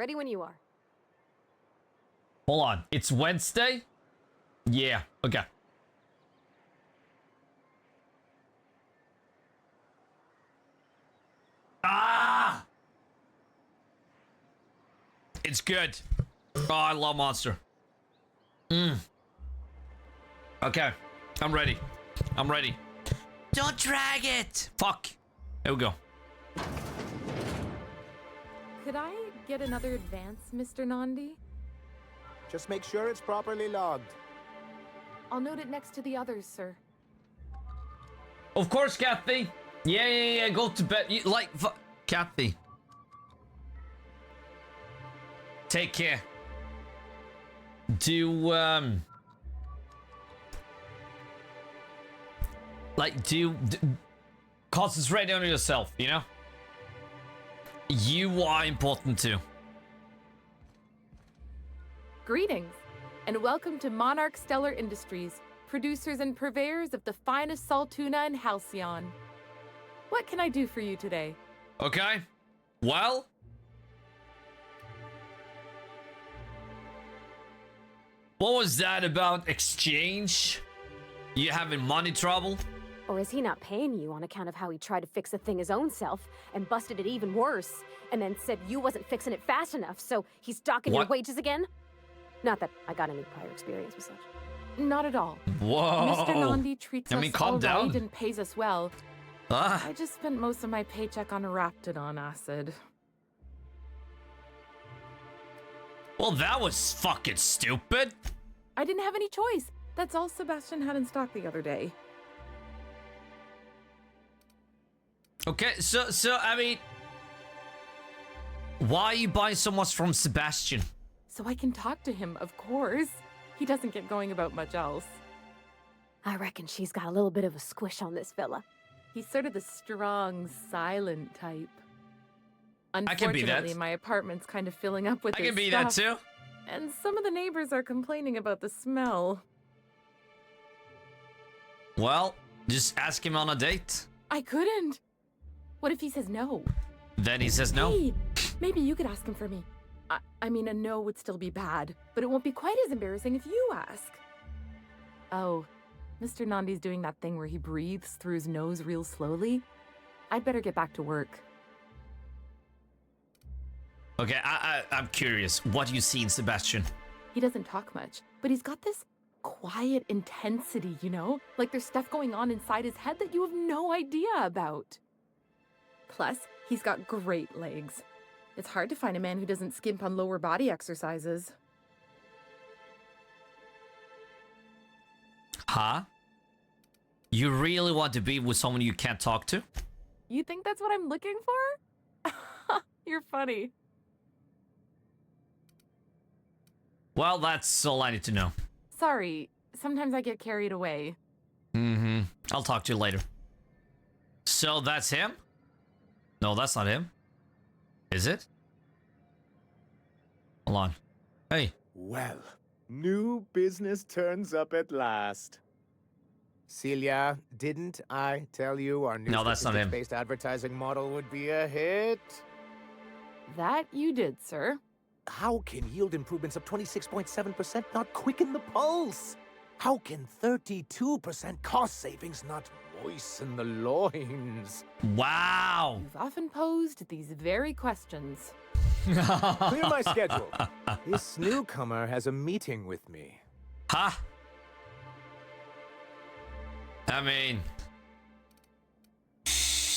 Ready when you are. Hold on. It's Wednesday? Yeah. Okay. Ah! It's good. Oh, I love Monster. Okay. I'm ready. I'm ready. Don't drag it! Fuck. There we go. Could I get another advance, Mr. Nandi? Just make sure it's properly logged. I'll note it next to the others, sir. Of course, Kathy. Yeah. Go to bed. Kathy. Take care. Concentrate on yourself, you know? You are important too. Greetings, and welcome to Monarch Stellar Industries, producers and purveyors of the finest salt tuna in Halcyon. What can I do for you today? Okay. Well. What was that about exchange? You having money trouble? Or is he not paying you on account of how he tried to fix the thing his own self and busted it even worse, and then said you wasn't fixing it fast enough, so he's docking your wages again? Not that I got any prior experience with such. Not at all. Whoa. Mr. Nandi treats us calm all down. right and pays us well. Ah. I just spent most of my paycheck on Raptidon acid. Well, that was fucking stupid. I didn't have any choice. That's all Sebastian had in stock the other day. Okay, so I mean, why are you buying so much from Sebastian? So I can talk to him, of course. He doesn't get going about much else. I reckon she's got a little bit of a squish on this fella. He's sort of the strong, silent type. I can be that. Unfortunately, my apartment's kind of filling up with I his can be stuff, that too. and some of the neighbors are complaining about the smell. Well, just ask him on a date. I couldn't. What if he says no? Then he says no. Hey, maybe you could ask him for me. I mean, a no would still be bad, but it won't be quite as embarrassing if you ask. Oh, Mr. Nandi's doing that thing where he breathes through his nose real slowly. I'd better get back to work. Okay, I'm curious. What do you see in Sebastian? He doesn't talk much, but he's got this quiet intensity, you know? Like there's stuff going on inside his head that you have no idea about. Plus, he's got great legs. It's hard to find a man who doesn't skimp on lower body exercises. Huh? You really want to be with someone you can't talk to? You think that's what I'm looking for? You're funny. Well, that's all I need to know. Sorry, sometimes I get carried away. I'll talk to you later. So that's him? No, that's not him. Is it? Hold on. Hey. Well, new business turns up at last. Celia, didn't I tell you our new No, that's not him. based advertising model would be a hit? That you did, sir. How can yield improvements of 26.7% not quicken the pulse? How can 32% cost savings not moisten the loins? Wow. You've often posed these very questions. Clear my schedule. This newcomer has a meeting with me. Huh? I mean...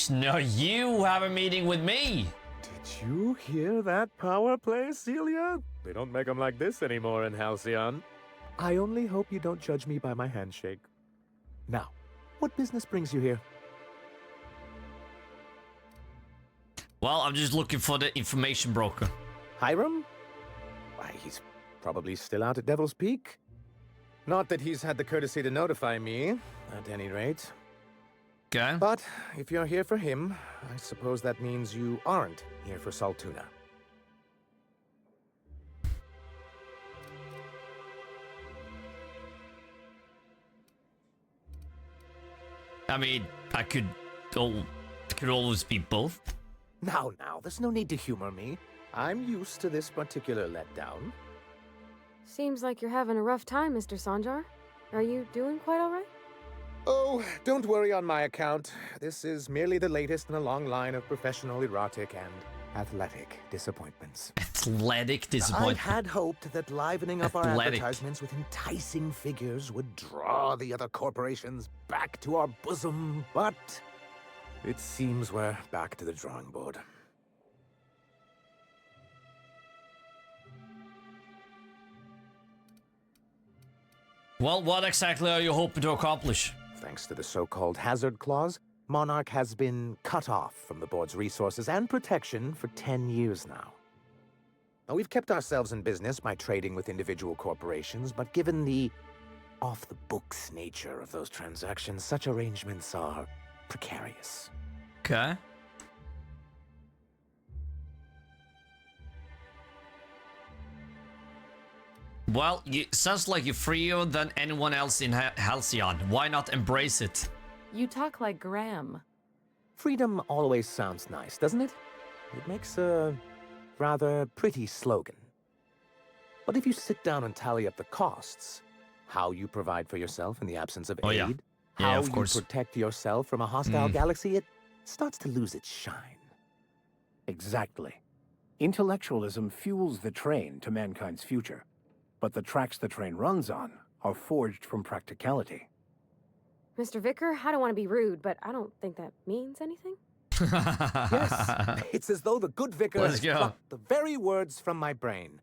No, you have a meeting with me. Did you hear that power play, Celia? They don't make them like this anymore in Halcyon. I only hope you don't judge me by my handshake. Now, what business brings you here? Well, I'm just looking for the information broker. Hiram? Why, he's probably still out at Devil's Peak. Not that he's had the courtesy to notify me, at any rate. Okay. But if you're here for him, I suppose that means you aren't here for Saltuna. I mean, I could always be both. Now, there's no need to humor me. I'm used to this particular letdown. Seems like you're having a rough time, Mr. Sanjar. Are you doing quite all right? Oh, don't worry on my account. This is merely the latest in a long line of professional erotic and athletic disappointments. Athletic disappointment. I had hoped that livening up our Athletic. advertisements with enticing figures would draw the other corporations back to our bosom, but it seems we're back to the drawing board. Well, what exactly are you hoping to accomplish? Thanks to the so-called hazard clause, Monarch has been cut off from the board's resources and protection for 10 years now. Now, we've kept ourselves in business by trading with individual corporations, but given the off-the-books nature of those transactions, such arrangements are precarious. Okay. Well, sounds like you're freer than anyone else in Halcyon. Why not embrace it? You talk like Graham. Freedom always sounds nice, doesn't it? It makes a rather pretty slogan. But if you sit down and tally up the costs, how you provide for yourself in the absence of aid, Yeah, how of you course. protect yourself from a hostile galaxy, it starts to lose its shine. Exactly. Intellectualism fuels the train to mankind's future, but the tracks the train runs on are forged from practicality. Mr. Vicar, I don't want to be rude, but I don't think that means anything. Yes, it's as though the good vicar Let's has go. plucked the very words from my brain.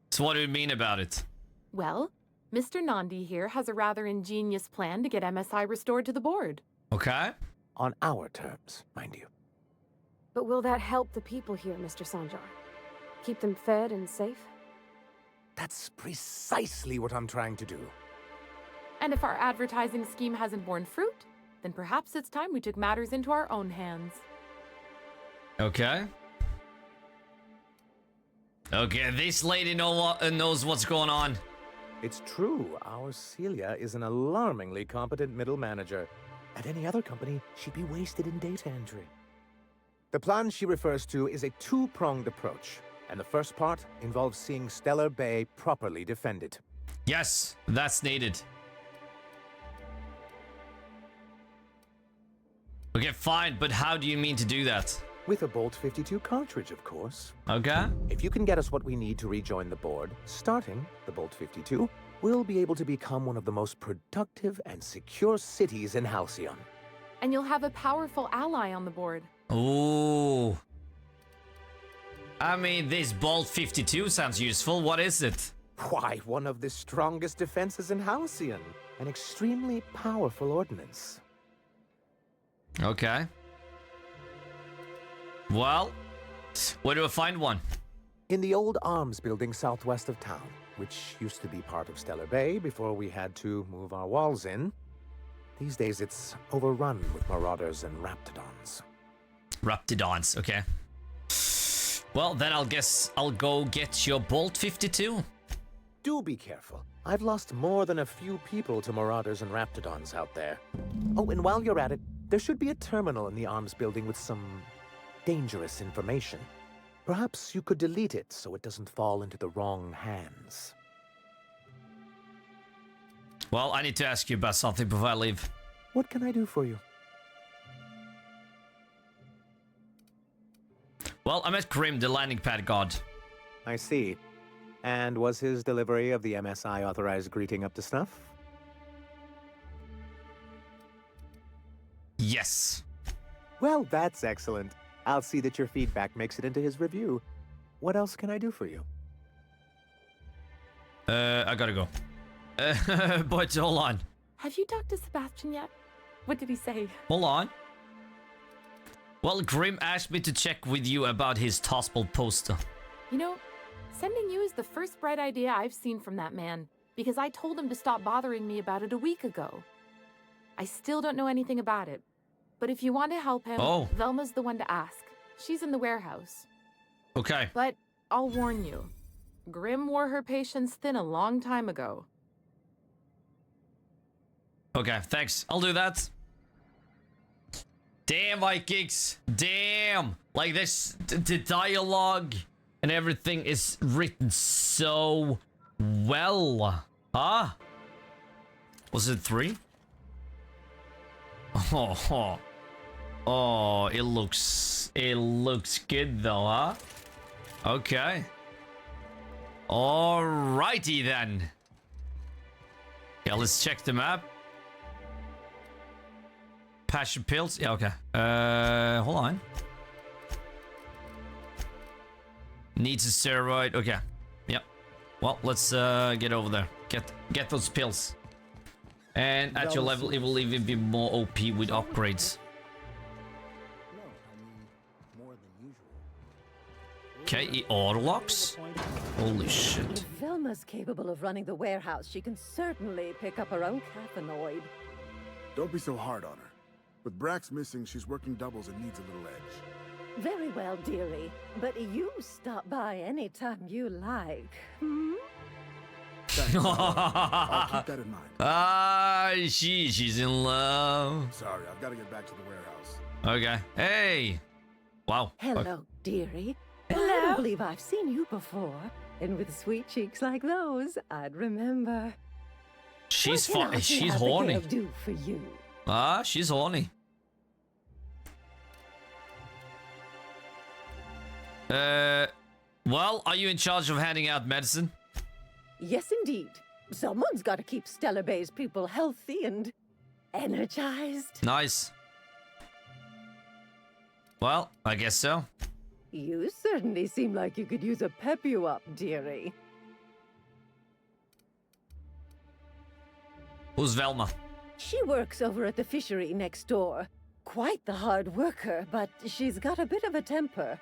So what do you mean about it? Well, Mr. Nandi here has a rather ingenious plan to get MSI restored to the board. Okay. On our terms, mind you. But will that help the people here, Mr. Sanjar? Keep them fed and safe? That's precisely what I'm trying to do. And if our advertising scheme hasn't borne fruit, then perhaps it's time we took matters into our own hands. Okay. Okay, this lady knows what's going on. It's true, our Celia is an alarmingly competent middle manager. At any other company, she'd be wasted in data entry. The plan she refers to is a two-pronged approach, and the first part involves seeing Stellar Bay properly defended. Yes, that's needed. Okay, fine, but how do you mean to do that? With a Bolt 52 cartridge, of course. Okay. If you can get us what we need to rejoin the board, starting the Bolt 52, we'll be able to become one of the most productive and secure cities in Halcyon. And you'll have a powerful ally on the board. Ooh. I mean, this Bolt 52 sounds useful. What is it? Why, one of the strongest defenses in Halcyon. An extremely powerful ordnance. Okay. Well, where do I find one? In the old arms building southwest of town, which used to be part of Stellar Bay before we had to move our walls in. These days it's overrun with marauders and raptidons. Raptidons, okay. Well, then I'll guess I'll go get your Bolt 52. Do be careful. I've lost more than a few people to marauders and raptidons out there. Oh, and while you're at it, there should be a terminal in the arms building with some dangerous information. Perhaps you could delete it so it doesn't fall into the wrong hands. Well, I need to ask you about something before I leave. What can I do for you? Well, I met Grim, the landing pad god. I see. And was his delivery of the MSI authorized greeting up to snuff? Yes. Well, that's excellent. I'll see that your feedback makes it into his review. What else can I do for you? I gotta go. But hold on. Have you talked to Sebastian yet? What did he say? Hold on. Well, Grim asked me to check with you about his Tossball poster. You know, sending you is the first bright idea I've seen from that man, because I told him to stop bothering me about it a week ago. I still don't know anything about it, but if you want to help him, Velma's the one to ask. She's in the warehouse. Okay. But I'll warn you, Grim wore her patience thin a long time ago. Okay, thanks. I'll do that. Damn, Vikings. Damn. Like this, the dialogue and everything is written so well. Huh? Was it 3? Oh, it looks good though, huh? Okay. Alrighty then. Yeah, let's check the map. Passion pills. Yeah, okay. Hold on. Needs a steroid. Okay. Yep. Well, let's get over there. Get those pills. And at your level, it will even be more OP with upgrades. Okay, he auto-locks? Holy shit. If Velma's capable of running the warehouse, she can certainly pick up her own cathanoid. Don't be so hard on her. With Brax missing, she's working doubles and needs a little edge. Very well, dearie. But you stop by anytime you like. Hmm? Thanks. I'll keep that in mind. She's in love. Sorry, I've got to get back to the warehouse. Okay. Hey. Wow. Hello, dearie. Hello? I don't believe I've seen you before. And with sweet cheeks like those, I'd remember. She's What can she's Abigail horny. do for you? She's horny. Well, are you in charge of handing out medicine? Yes, indeed. Someone's got to keep Stellar Bay's people healthy and energized. Nice. Well, I guess so. You certainly seem like you could use a pep you up, dearie. Who's Velma? She works over at the fishery next door. Quite the hard worker, but she's got a bit of a temper.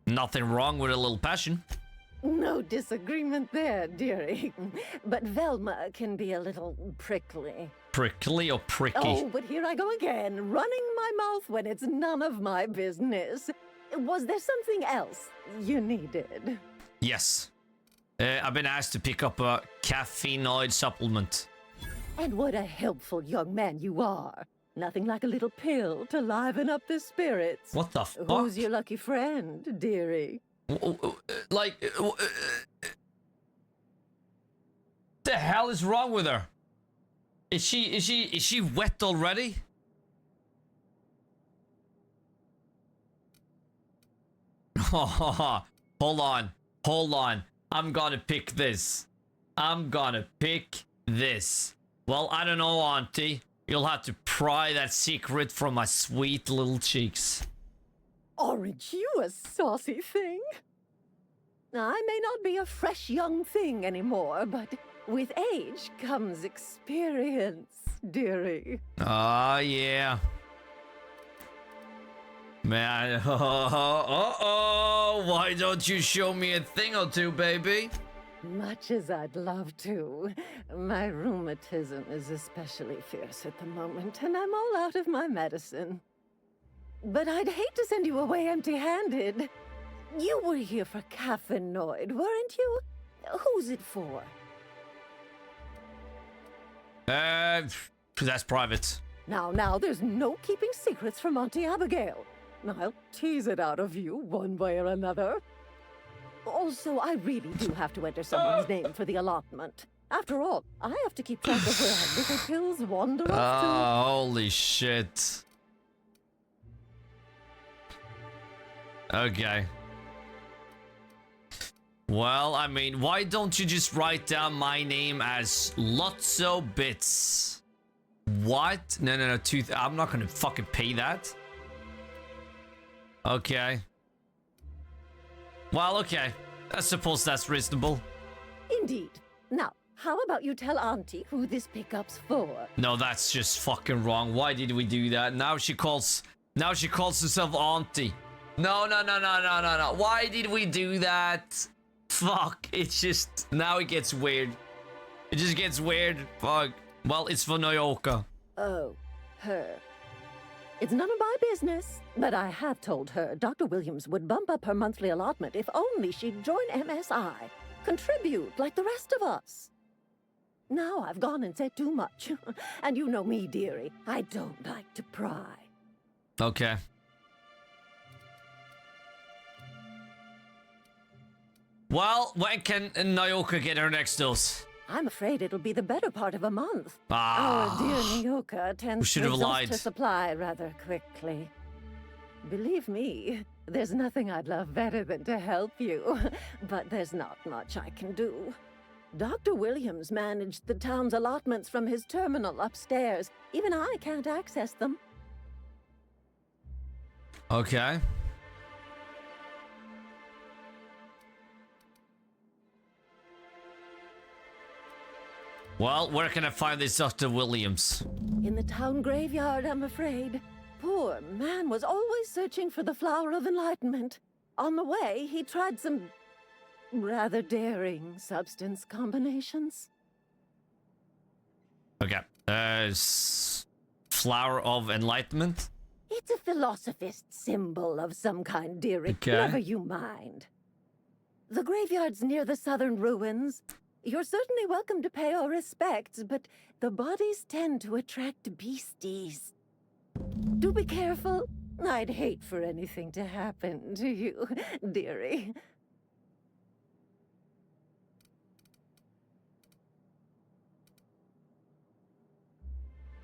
Nothing wrong with a little passion. No disagreement there, dearie. But Velma can be a little prickly. Prickly or pricky? Oh, but here I go again, running my mouth when it's none of my business. Was there something else you needed? Yes. I've been asked to pick up a caffeinoid supplement. And what a helpful young man you are. Nothing like a little pill to liven up the spirits. What the fuck? Who's your lucky friend, dearie? Like, the hell is wrong with her? Is she wet already? Hold on. I'm gonna pick this. Well, I don't know, Auntie. You'll have to pry that secret from my sweet little cheeks. Aren't you a saucy thing? I may not be a fresh young thing anymore, but with age comes experience, dearie. Ah, yeah. Man, why don't you show me a thing or two, baby? Much as I'd love to, my rheumatism is especially fierce at the moment, and I'm all out of my medicine. But I'd hate to send you away empty-handed. You were here for caffeinoid, weren't you? Who's it for? That's private. Now, there's no keeping secrets from Auntie Abigail. I'll tease it out of you one way or another. Also, I really do have to enter someone's name for the allotment. After all, I have to keep track of where our little pills wander off to. Holy shit. Okay. Well, I mean, why don't you just write down my name as Lotso Bits? What? No, I'm not gonna fucking pay that. Okay. Well, okay. I suppose that's reasonable. Indeed. Now, how about you tell Auntie who this pickup's for? No, that's just fucking wrong. Why did we do that? Now she calls herself Auntie. No. Why did we do that? Fuck. It's just, now it gets weird. It just gets weird. Fuck. Well, it's for Noyoka. Oh, her. It's none of my business, but I have told her Dr. Williams would bump up her monthly allotment if only she'd join MSI. Contribute like the rest of us. Now I've gone and said too much. And you know me, dearie. I don't like to pry. Okay. Well, when can Nyoka get her next dose? I'm afraid it'll be the better part of a month. Ah. Our dear Nyoka tends should to have exhaust lied. her supply rather quickly. Believe me, there's nothing I'd love better than to help you. But there's not much I can do. Dr. Williams managed the town's allotments from his terminal upstairs. Even I can't access them. Okay. Well, where can I find this Dr. Williams? In the town graveyard, I'm afraid. Poor man was always searching for the flower of enlightenment. On the way, he tried some rather daring substance combinations. Okay. Flower of enlightenment? It's a philosophist symbol of some kind, dearie. Okay. Never you mind. The graveyard's near the southern ruins. You're certainly welcome to pay our respects, but the bodies tend to attract beasties. Do be careful. I'd hate for anything to happen to you, dearie.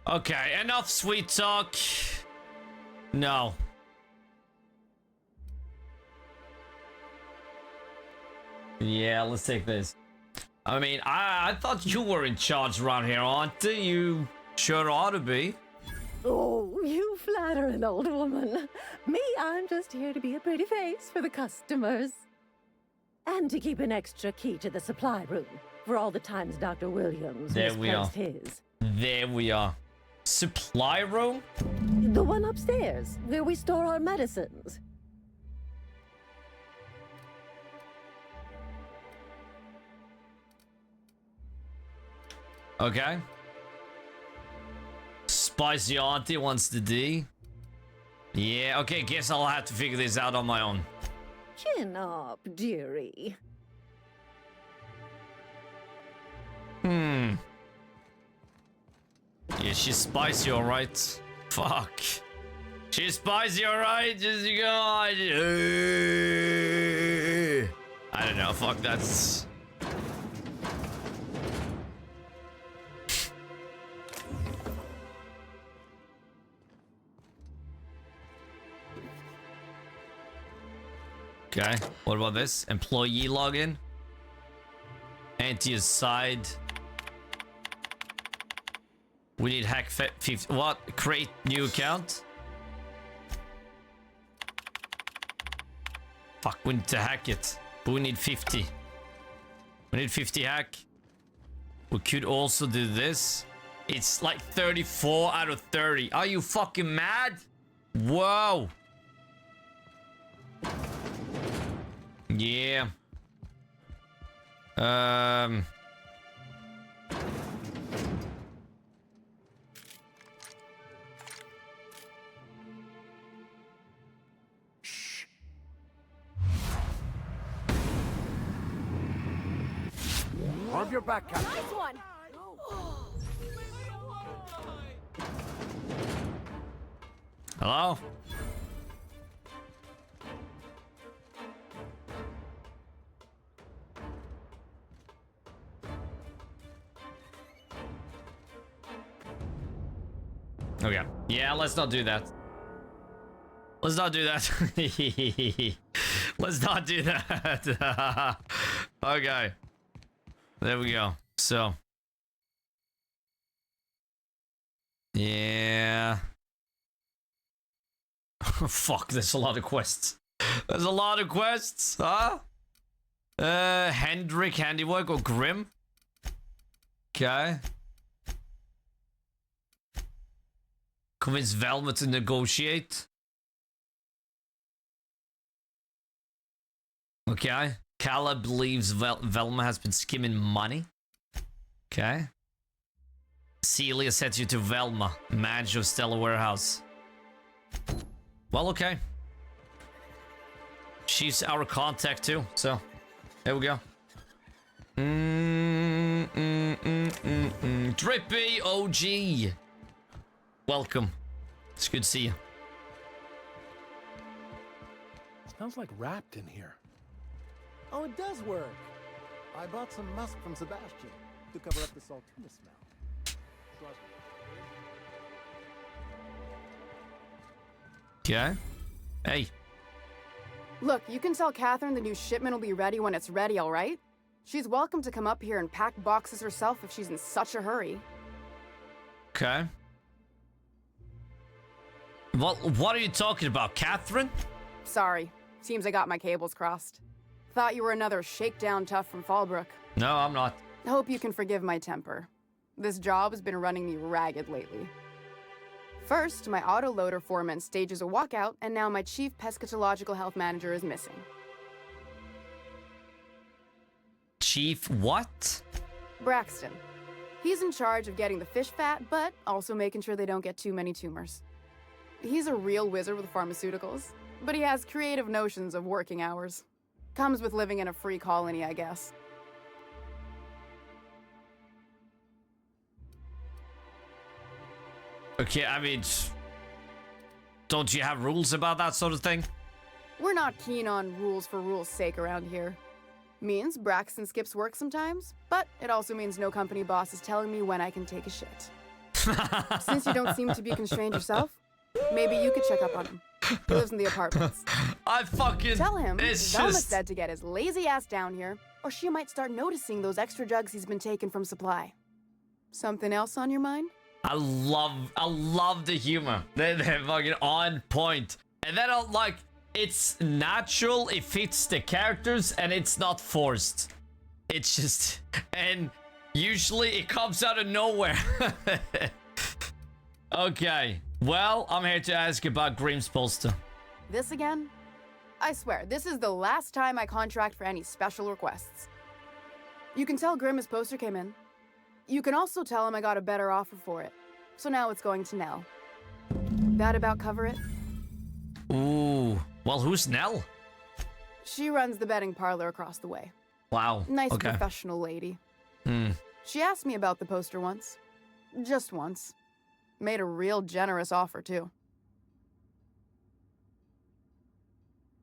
Okay, enough sweet talk. No. Yeah, let's take this. I mean, I thought you were in charge around here, aren't you? You sure ought to be. Oh, you flatter an old woman. Me, I'm just here to be a pretty face for the customers. And to keep an extra key to the supply room for all the times Dr. Williams misplaced his. There we are. Supply room? The one upstairs, where we store our medicines. Okay. Spicy auntie wants the D. Yeah, okay, guess I'll have to figure this out on my own. Chin up, dearie. Yeah, she's spicy, alright. Fuck. She's spicy, alright. Just go. I don't know. Fuck, that's. Okay, what about this? Employee login. Anti-aside. We need hack 50. What? Create new account? Fuck, we need to hack it. But we need 50. We need 50 hack. We could also do this. It's like 34 out of 30. Are you fucking mad? Whoa. Yeah. Shh. Arm your back, Captain. Nice one! Hello? Okay. Yeah, let's not do that. Let's not do that. Let's not do that. Okay. There we go. So. Yeah. Fuck, there's a lot of quests. There's a lot of quests, huh? Hendrik Handiwork or Grim? Okay. Convince Velma to negotiate. Okay. Kala believes Velma has been skimming money. Okay. Celia sets you to Velma, manager of Stella Warehouse. Well, okay. She's our contact too, so there we go. Drippy OG. Welcome. It's good to see you. Smells like wrapped in here. Oh, it does work. I bought some musk from Sebastian to cover up the saltuna smell. Trust me. Okay. Hey. Look, you can tell Catherine the new shipment will be ready when it's ready, all right? She's welcome to come up here and pack boxes herself if she's in such a hurry. Okay. What are you talking about, Catherine? Sorry. Seems I got my cables crossed. Thought you were another shakedown tough from Fallbrook. No, I'm not. Hope you can forgive my temper. This job has been running me ragged lately. First, my autoloader foreman stages a walkout, and now my chief pescatological health manager is missing. Chief what? Braxton. He's in charge of getting the fish fat, but also making sure they don't get too many tumors. He's a real wizard with pharmaceuticals, but he has creative notions of working hours. Comes with living in a free colony, I guess. Okay, I mean, don't you have rules about that sort of thing? We're not keen on rules for rules' sake around here. Means Braxton skips work sometimes, but it also means no company boss is telling me when I can take a shit. Since you don't seem to be constrained yourself, maybe you could check up on him. He lives in the apartments. I fucking... Tell him it's Velma just... said to get his lazy ass down here, or she might start noticing those extra drugs he's been taking from supply. Something else on your mind? I love the humor. They're fucking on point. And then I'll like, it's natural, it fits the characters, and it's not forced. It's just, and usually it comes out of nowhere. Okay, well, I'm here to ask about Grimm's poster. This again? I swear, this is the last time I contract for any special requests. You can tell Grimm his poster came in. You can also tell him I got a better offer for it. So now it's going to Nell. That about cover it? Ooh, well, who's Nell? She runs the betting parlor across the way. Wow. Nice okay. professional lady. Hmm. She asked me about the poster once. Just once. Made a real generous offer, too.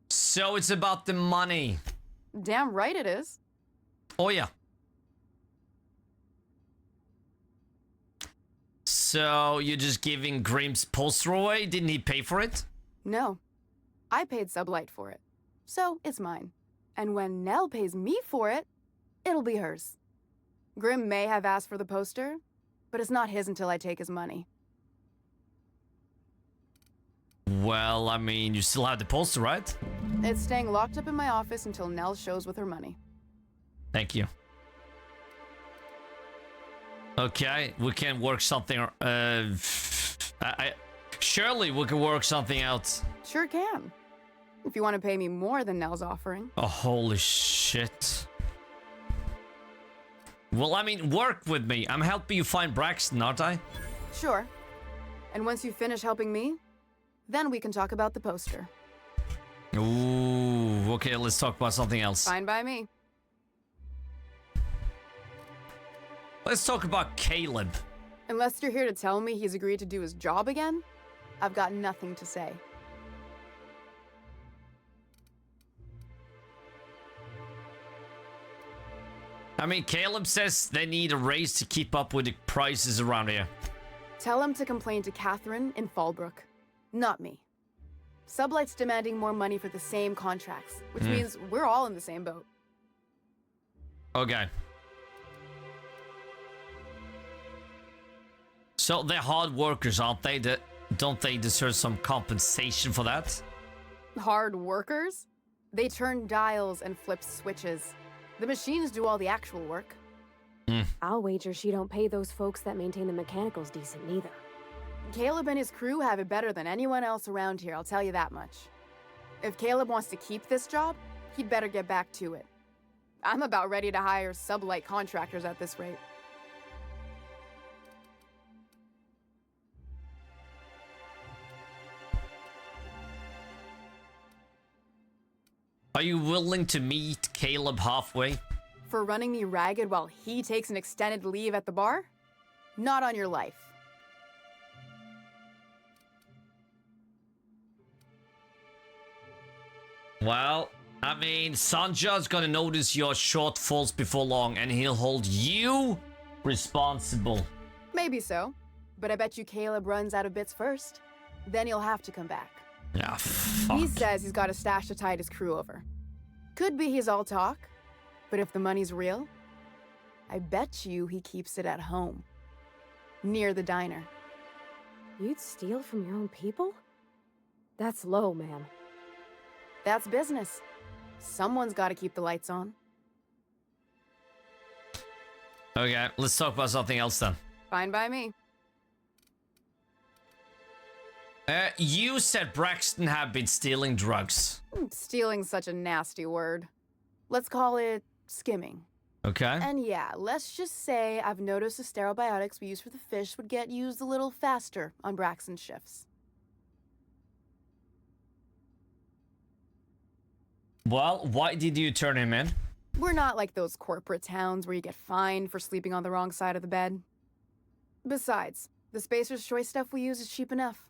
So it's about the money. Damn right it is. Oh, yeah. So you're just giving Grimm's poster away? Didn't he pay for it? No. I paid Sublight for it. So it's mine. And when Nell pays me for it, it'll be hers. Grimm may have asked for the poster, but it's not his until I take his money. Well, I mean, you still have the poster, right? It's staying locked up in my office until Nell shows with her money. Thank you. Okay, we can work something. Surely we can work something out. Sure can. If you want to pay me more than Nell's offering. Oh, holy shit. Well, I mean, work with me. I'm helping you find Braxton, aren't I? Sure. And once you finish helping me, then we can talk about the poster. Ooh, okay, let's talk about something else. Fine by me. Let's talk about Caleb. Unless you're here to tell me he's agreed to do his job again, I've got nothing to say. I mean, Caleb says they need a raise to keep up with the prices around here. Tell him to complain to Catherine in Fallbrook, not me. Sublight's demanding more money for the same contracts, which means we're all in the same boat. Okay. So they're hard workers, aren't they? Don't they deserve some compensation for that? Hard workers? They turn dials and flip switches. The machines do all the actual work. I'll wager she don't pay those folks that maintain the mechanicals decent neither. Caleb and his crew have it better than anyone else around here, I'll tell you that much. If Caleb wants to keep this job, he'd better get back to it. I'm about ready to hire Sublight contractors at this rate. Are you willing to meet Caleb halfway? For running me ragged while he takes an extended leave at the bar? Not on your life. Well, I mean, Sanja's gonna notice your shortfalls before long, and he'll hold you responsible. Maybe so, but I bet you Caleb runs out of bits first. Then he'll have to come back. Yeah, fuck. He says he's got a stash to tide his crew over. Could be he's all talk, but if the money's real, I bet you he keeps it at home. Near the diner. You'd steal from your own people? That's low, ma'am. That's business. Someone's got to keep the lights on. Okay, let's talk about something else then. Fine by me. You said Braxton had been stealing drugs. Stealing's such a nasty word. Let's call it skimming. Okay. And yeah, let's just say I've noticed the sterile biotics we use for the fish would get used a little faster on Braxton's shifts. Well, why did you turn him in? We're not like those corporate towns where you get fined for sleeping on the wrong side of the bed. Besides, the Spacer's Choice stuff we use is cheap enough.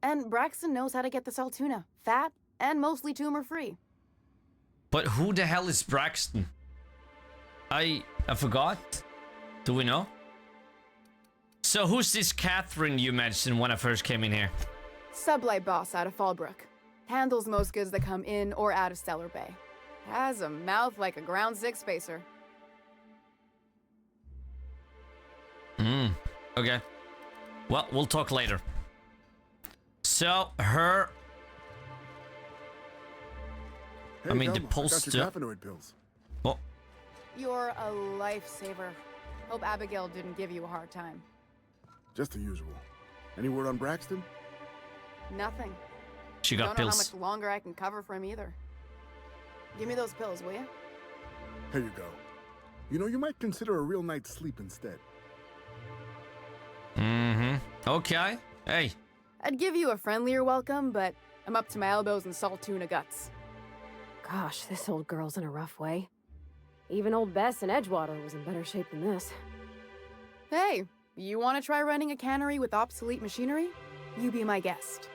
And Braxton knows how to get the Saltuna, fat and mostly tumor-free. But who the hell is Braxton? I forgot. Do we know? So who's this Catherine you mentioned when I first came in here? Sublight boss out of Fallbrook. Handles most goods that come in or out of Stellar Bay. Has a mouth like a Ground 6 spacer. Okay. Well, we'll talk later. So, her... Hey, I mean, the Velma, I got poster... your caffeinoid pills. Oh, You're a lifesaver. Hope Abigail didn't give you a hard time. Just the usual. Any word on Braxton? Nothing. she got Don't know how pills. much longer I can cover for him either. Give me those pills, will you? Here you go. You know, you might consider a real night's sleep instead. Okay. Hey. I'd give you a friendlier welcome, but I'm up to my elbows in salt tuna guts. Gosh, this old girl's in a rough way. Even old Bess in Edgewater was in better shape than this. Hey, you want to try running a cannery with obsolete machinery? You be my guest.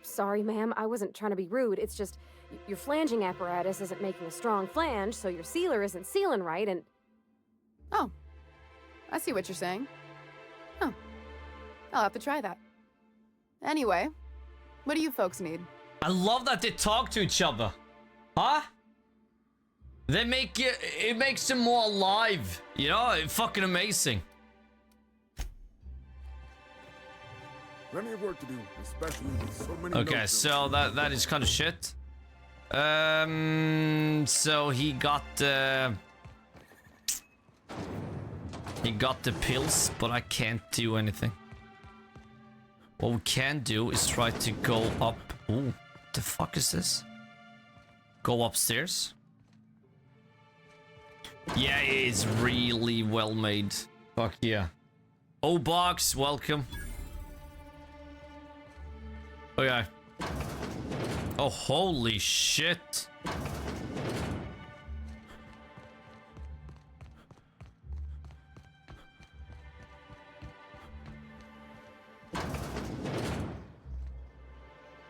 Sorry, ma'am. I wasn't trying to be rude. It's just your flanging apparatus isn't making a strong flange, so your sealer isn't sealing right, and... Oh, I see what you're saying. Huh. I'll have to try that. Anyway, what do you folks need? I love that they talk to each other. Huh? They make it makes them more alive. You know, it's fucking amazing. Plenty of work to do, especially with so many Okay, no-shows. so that is kind of shit. So he got the pills, but I can't do anything. What we can do is try to go up. Ooh, the fuck is this? Go upstairs. Yeah, it is really well made. Fuck yeah. Oh, box, welcome. Okay. Oh, holy shit.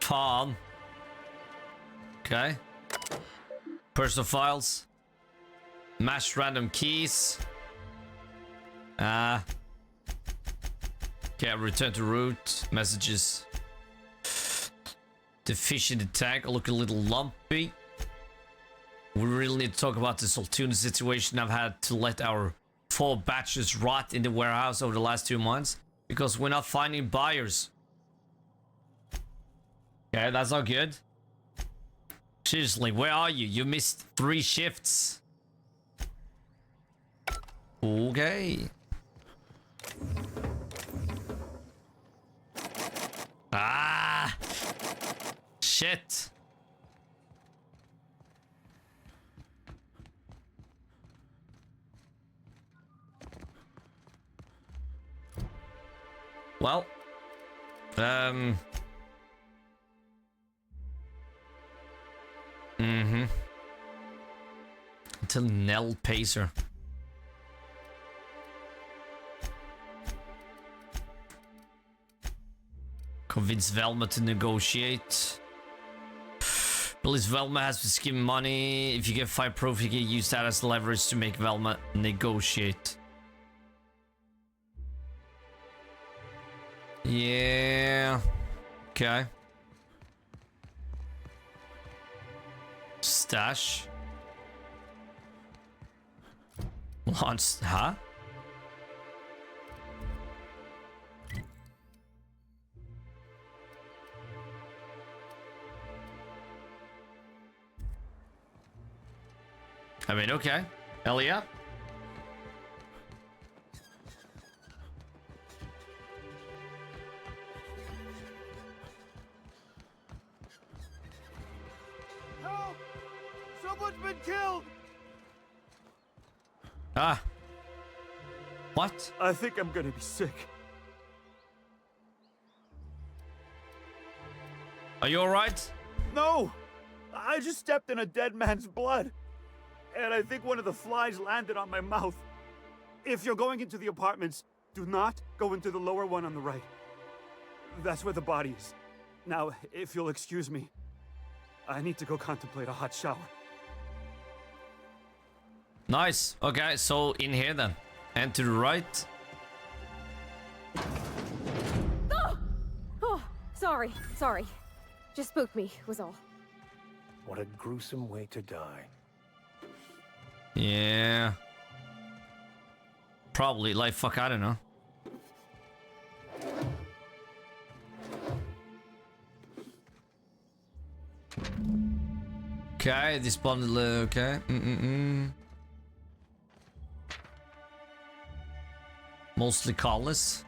Fawn. Okay. Personal files. Mashed random keys. Okay, return to root. Messages. The fish in the tank look a little lumpy. We really need to talk about this Saltuna situation. I've had to let our 4 batches rot in the warehouse over the last 2 months because we're not finding buyers. Okay, that's not good. Seriously, where are you? You missed 3 shifts. Okay. Ah! Shit. Well, Until Nell pays her. Convince Velma to negotiate. Believes Velma has to give money. If you get 5 proof, you can use that as leverage to make Velma negotiate. Yeah. Okay. Stash. Launch. Huh? I mean, okay. Hell yeah. Help! Someone's been killed! Ah. What? I think I'm gonna be sick. Are you alright? No! I just stepped in a dead man's blood. And I think one of the flies landed on my mouth. If you're going into the apartments, do not go into the lower one on the right. That's where the body is. Now, if you'll excuse me, I need to go contemplate a hot shower. Nice. Okay, so in here then. And to the right. Oh, sorry. Just spooked me, was all. What a gruesome way to die. Yeah. Probably, like, fuck, I don't know. Okay, this bundle, okay. Mostly colonists.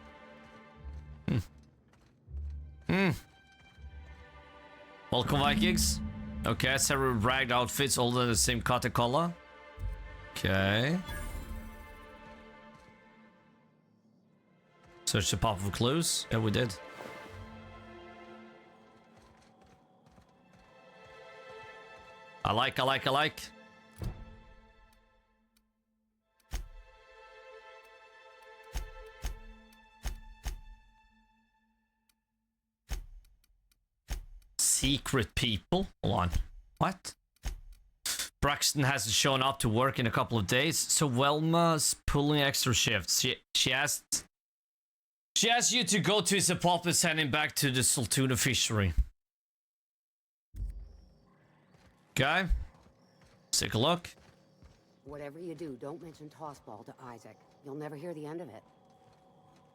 Welcome, Vikings. Okay, several ragged outfits, all in the same cut and color. Okay. Search the pop for clues. Yeah, we did. I like. Secret people? Hold on. What? Braxton hasn't shown up to work in a couple of days, so Velma's pulling extra shifts. She asked you to go to his apartment, send him back to the Saltuna fishery. Okay. Let's take a look. Whatever you do, don't mention Tossball to Isaac. You'll never hear the end of it.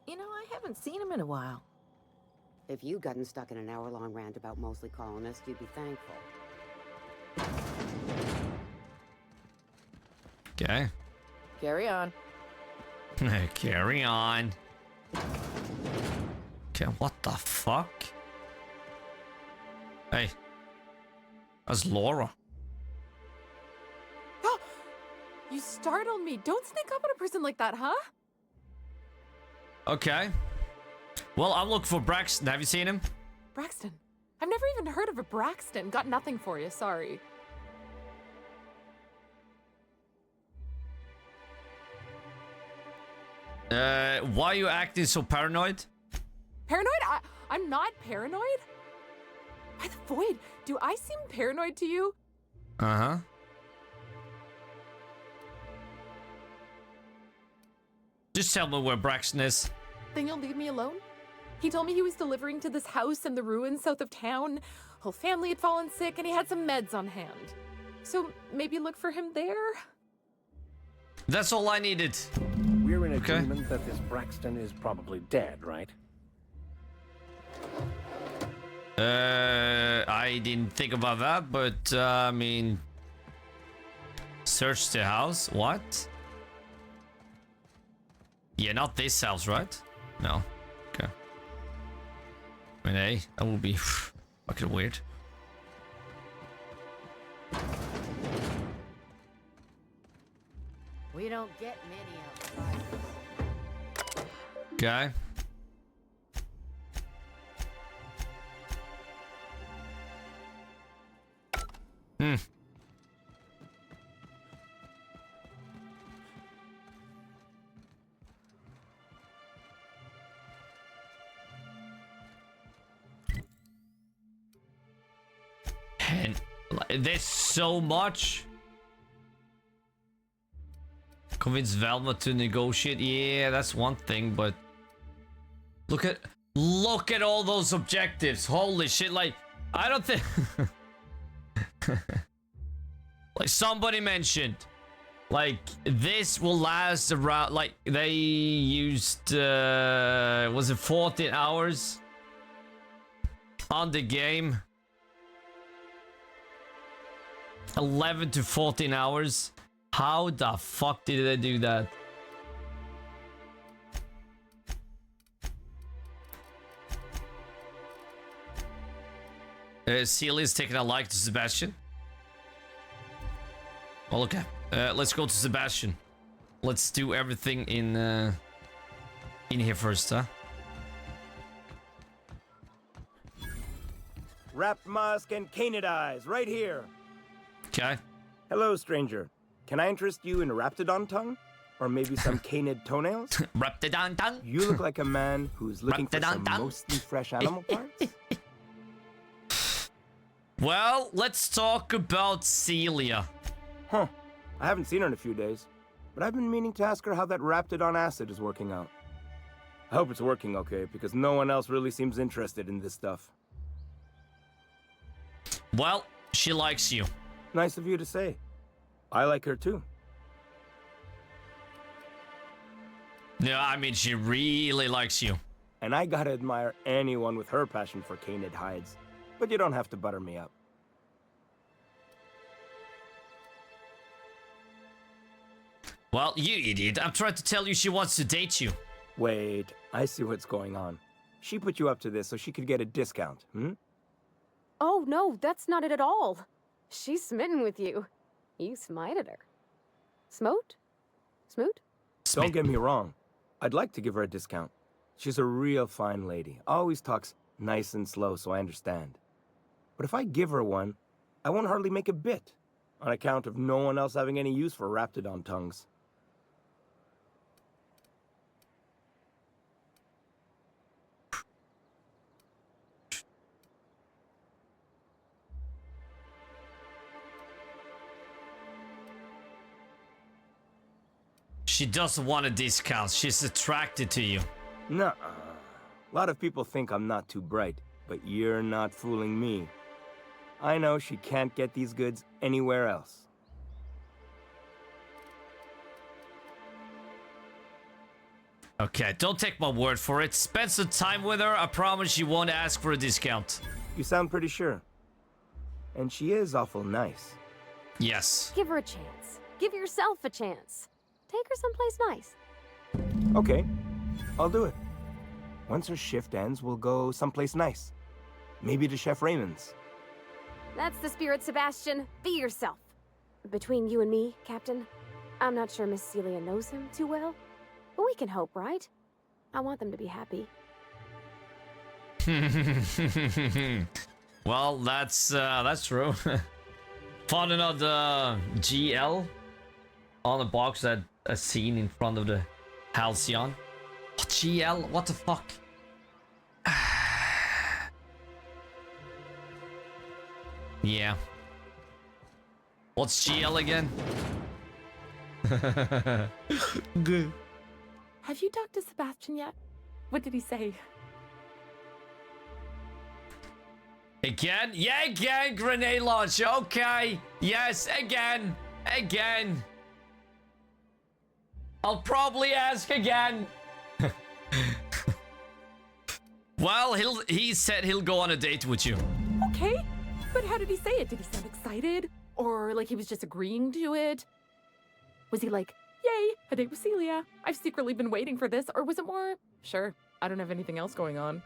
You know, I haven't seen him in a while. If you'd gotten stuck in an hour-long rant about mostly colonists, you'd be thankful. Okay. Carry on. Carry on. Okay, what the fuck? Hey. That's Laura. You startled me. Don't sneak up on a person like that, huh? Okay. Well, I'm looking for Braxton. Have you seen him? Braxton. I've never even heard of a Braxton. Got nothing for you, sorry. Why are you acting so paranoid? Paranoid? I'm not paranoid. By the void, do I seem paranoid to you? Uh-huh. Just tell me where Braxton is. Then you'll leave me alone? He told me he was delivering to this house in the ruins south of town. Whole family had fallen sick and he had some meds on hand. So maybe look for him there? That's all I needed. We're in agreement that this Braxton is probably dead, right? I didn't think about that, but I mean, search the house. What? Yeah, not this house, right? No. Okay. I mean, hey, that would be fucking weird. We don't get many outsiders. Okay. 10. There's so much. Convince Velma to negotiate. Yeah, that's one thing, but look at all those objectives. Holy shit, like I don't think like somebody mentioned, like this will last around, like they used was it 14 hours on the game? 11 to 14 hours. How the fuck did they do that? Celia's taking a like to Sebastian. Well, okay. Let's go to Sebastian. Let's do everything in here first, huh? Wrapped musk and canid eyes, right here. Okay. Hello, stranger. Can I interest you in raptidon tongue? Or maybe some canid toenails? Raptidon tongue? You look like a man who's looking for some mostly fresh animal parts? Well, let's talk about Celia. Huh. I haven't seen her in a few days, but I've been meaning to ask her how that raptidon acid is working out. I hope it's working okay, because no one else really seems interested in this stuff. Well, she likes you. Nice of you to say. I like her too. Yeah, I mean, she really likes you. And I gotta admire anyone with her passion for canid hides. But you don't have to butter me up. Well, you idiot. I'm trying to tell you she wants to date you. Wait, I see what's going on. She put you up to this so she could get a discount, hmm? Oh, no, that's not it at all. She's smitten with you. You smited her. Smote? Smoot? Don't get me wrong. I'd like to give her a discount. She's a real fine lady. Always talks nice and slow, so I understand. But if I give her one, I won't hardly make a bit, on account of no one else having any use for raptidon tongues. She doesn't want a discount. She's attracted to you. Nuh-uh. A lot of people think I'm not too bright, but you're not fooling me. I know she can't get these goods anywhere else. Okay, don't take my word for it. Spend some time with her. I promise she won't ask for a discount. You sound pretty sure. And she is awful nice. Yes. Give her a chance. Give yourself a chance. Take her someplace nice. Okay, I'll do it. Once her shift ends, we'll go someplace nice. Maybe to Chef Raymond's. That's the spirit, Sebastian. Be yourself. Between you and me, Captain, I'm not sure Miss Celia knows him too well, but we can hope, right? I want them to be happy. Well, that's true. Found another GL on the box that a scene in front of the Halcyon. What GL? What the fuck? Yeah. What's GL again? Good. Have you talked to Sebastian yet? What did he say? Again? Yeah, again, grenade launch. Okay. Yes, again. Again. I'll probably ask again. Well, he said he'll go on a date with you. Okay, but how did he say it? Did he sound excited? Or like he was just agreeing to it? Was he like, yay, a date with Celia. I've secretly been waiting for this. Or was it more, sure, I don't have anything else going on.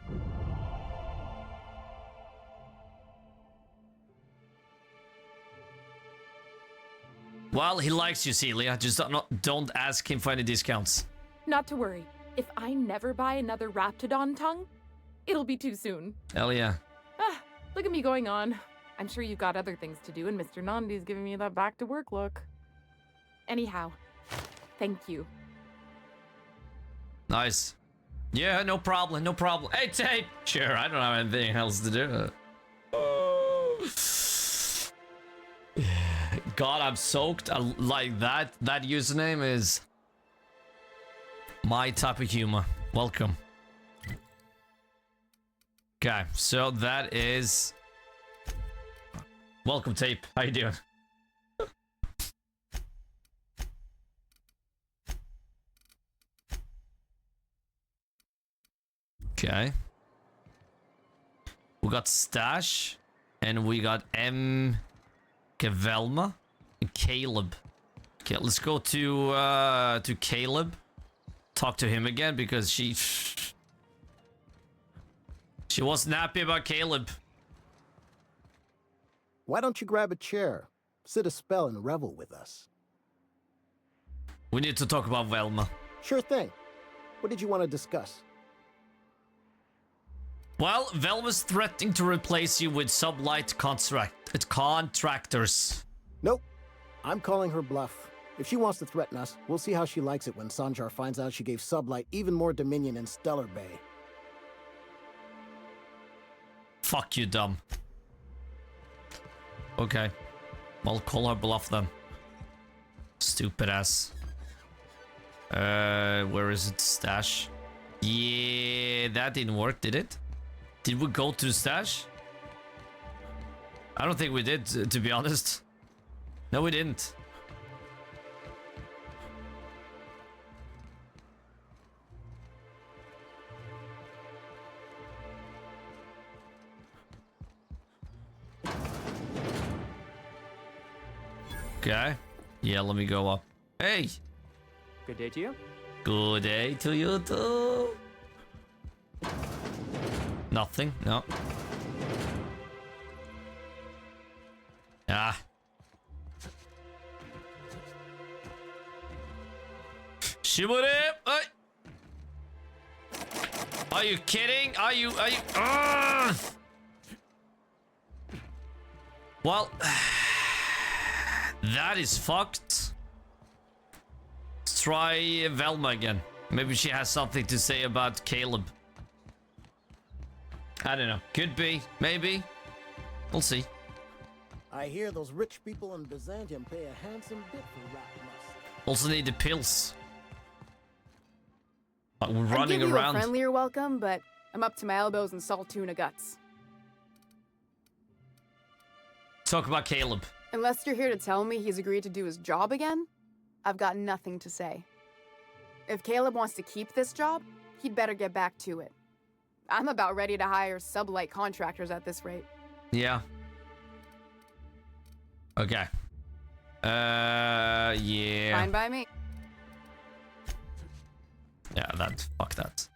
Well, he likes you, Celia. Just don't ask him for any discounts. Not to worry. If I never buy another Raptidon tongue, it'll be too soon. Hell yeah. Ah, look at me going on. I'm sure you've got other things to do, and Mr. Nandi's giving me that back-to-work look. Anyhow, thank you. Nice. Yeah, no problem, no problem. Hey, tape! Sure, I don't have anything else to do. God, I'm soaked. Like that username is my type of humor. Welcome. Okay, so that is... Welcome, Tape. How you doing? Okay. We got Stash, and we got Velma, and Caleb. Okay, let's go to Caleb. Talk to him again because she wasn't happy about Caleb. Why don't you grab a chair, sit a spell, and revel with us? We need to talk about Velma. Sure thing. What did you want to discuss? Well, Velma's threatening to replace you with sublight contractors. Nope. I'm calling her bluff. If she wants to threaten us, we'll see how she likes it when Sanjar finds out she gave Sublight even more dominion in Stellar Bay. Fuck you, dumb. Okay. I'll call her bluff then. Stupid ass. Where is it? Stash? Yeah, that didn't work, did it? Did we go to the stash? I don't think we did, to be honest. No, we didn't. Okay. Yeah, let me go up. Hey! Good day to you. Good day to you too. Nothing, no. Ah. Shimure! Are you kidding? Are you... Well... That is fucked. Let's try Velma again. Maybe she has something to say about Caleb. I don't know. Could be. Maybe. We'll see. I hear those rich people in Byzantium pay a handsome bit for rat musk. Also need the pills. But we're running I'd give you around. a friendlier welcome, but I'm up to my elbows in salt tuna guts. Talk about Caleb. Unless you're here to tell me he's agreed to do his job again, I've got nothing to say. If Caleb wants to keep this job, he'd better get back to it. I'm about ready to hire sublight contractors at this rate. Yeah. Okay. Yeah. Fine by me. Yeah, fuck that.